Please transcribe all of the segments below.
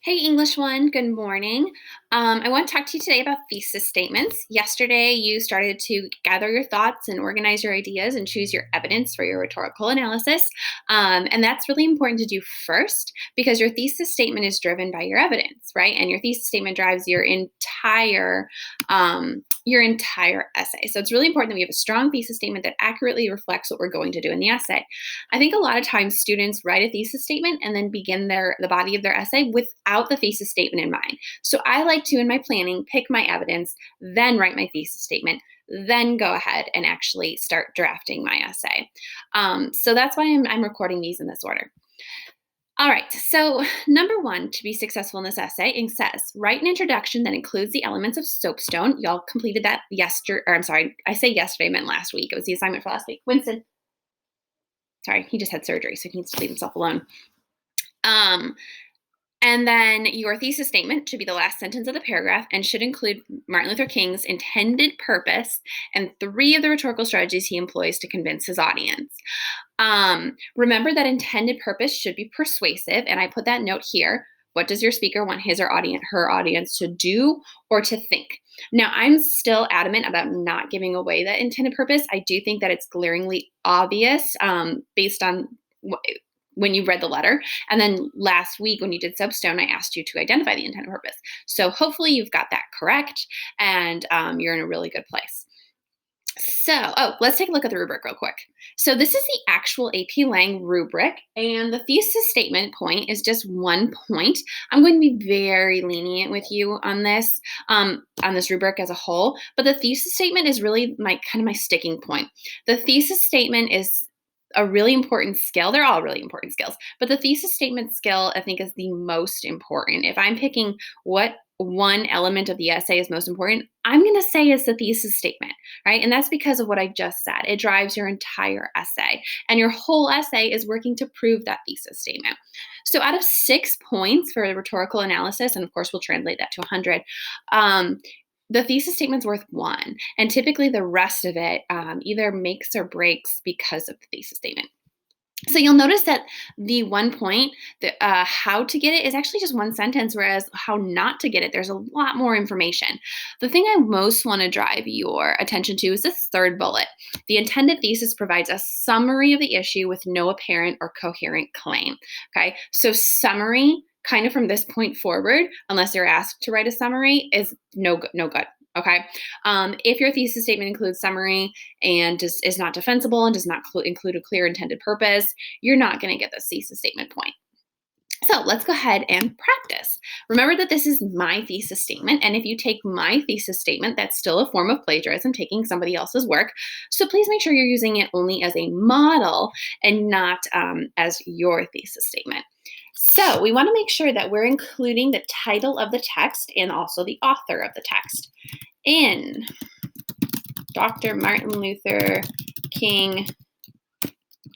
Hey, English one, good morning. I want to talk to you today about thesis statements. Yesterday, you started to gather your thoughts and organize your ideas and choose your evidence for your rhetorical analysis. And that's really important to do first because your thesis statement is driven by your evidence, right? And your thesis statement drives your entire essay. So it's really important that we have a strong thesis statement that accurately reflects what we're going to do in the essay. I think a lot of times students write a thesis statement and then begin the body of their essay without the thesis statement in mind. So I like to, in my planning, pick my evidence, then write my thesis statement, then go ahead and actually start drafting my essay. So that's why I'm recording these in this order. All right, so number one, to be successful in this essay, it says, write an introduction that includes the elements of soapstone. Y'all completed that yesterday, or I'm sorry, I say yesterday, I meant last week. It was the assignment for last week. Winston, sorry, he just had surgery, so he needs to leave himself alone. And then your thesis statement should be the last sentence of the paragraph and should include Martin Luther King's intended purpose and 3 of the rhetorical strategies he employs to convince his audience. Remember that intended purpose should be persuasive, and I put that note here. What does your speaker want his or her audience to do or to think? Now, I'm still adamant about not giving away that intended purpose. I do think that it's glaringly obvious based on when you read the letter. And then last week when you did soapstone, I asked you to identify the intended purpose. So hopefully you've got that correct and you're in a really good place. So, let's take a look at the rubric real quick. So this is the actual AP Lang rubric, and the thesis statement point is just 1 point. I'm going to be very lenient with you on this rubric as a whole, but the thesis statement is really my sticking point. The thesis statement is a really important skill. They're all really important skills, but the thesis statement skill I think is the most important. If I'm picking what one element of the essay is most important, I'm going to say it's the thesis statement, right? And that's because of what I just said. It drives your entire essay, and your whole essay is working to prove that thesis statement. So out of 6 points for the rhetorical analysis, and of course we'll translate that to 100, the thesis statement's worth 1, and typically the rest of it either makes or breaks because of the thesis statement. So you'll notice that the 1 point, how to get it, is actually just 1 sentence, whereas how not to get it, there's a lot more information. The thing I most want to drive your attention to is this 3rd bullet. The intended thesis provides a summary of the issue with no apparent or coherent claim. Okay, so summary, kind of from this point forward, unless you're asked to write a summary, is no good. Okay. If your thesis statement includes summary and is not defensible and does not include a clear intended purpose, you're not going to get the thesis statement point. So let's go ahead and practice. Remember that this is my thesis statement, and if you take my thesis statement, that's still a form of plagiarism, taking somebody else's work. So please make sure you're using it only as a model and not as your thesis statement. So we want to make sure that we're including the title of the text and also the author of the text. In Dr. Martin Luther King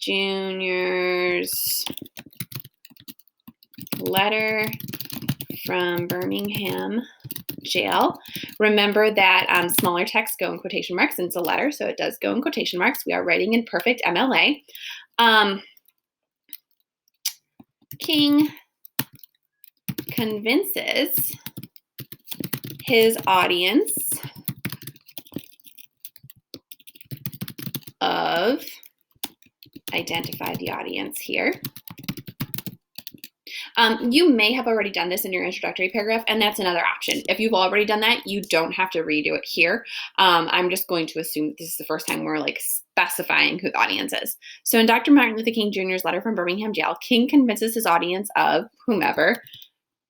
Jr.'s letter from Birmingham jail. Remember that smaller text go in quotation marks, and it's a letter, so it does go in quotation marks. We are writing in perfect MLA. King convinces his audience of, identify the audience here. You may have already done this in your introductory paragraph, and that's another option. If you've already done that, you don't have to redo it here. I'm just going to assume this is the first time we're specifying who the audience is. So in Dr. Martin Luther King Jr.'s letter from Birmingham jail, King convinces his audience of whomever,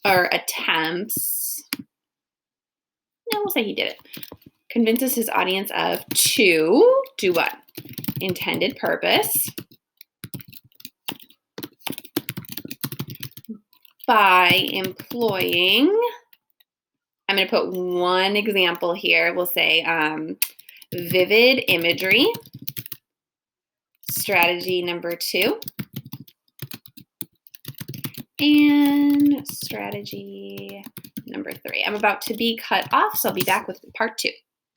or attempts, no, we'll say he did it. Convinces his audience of to do what? Intended purpose. By employing, I'm going to put one example here. We'll say vivid imagery. Strategy number 2. And strategy number 3. I'm about to be cut off, so I'll be back with part 2.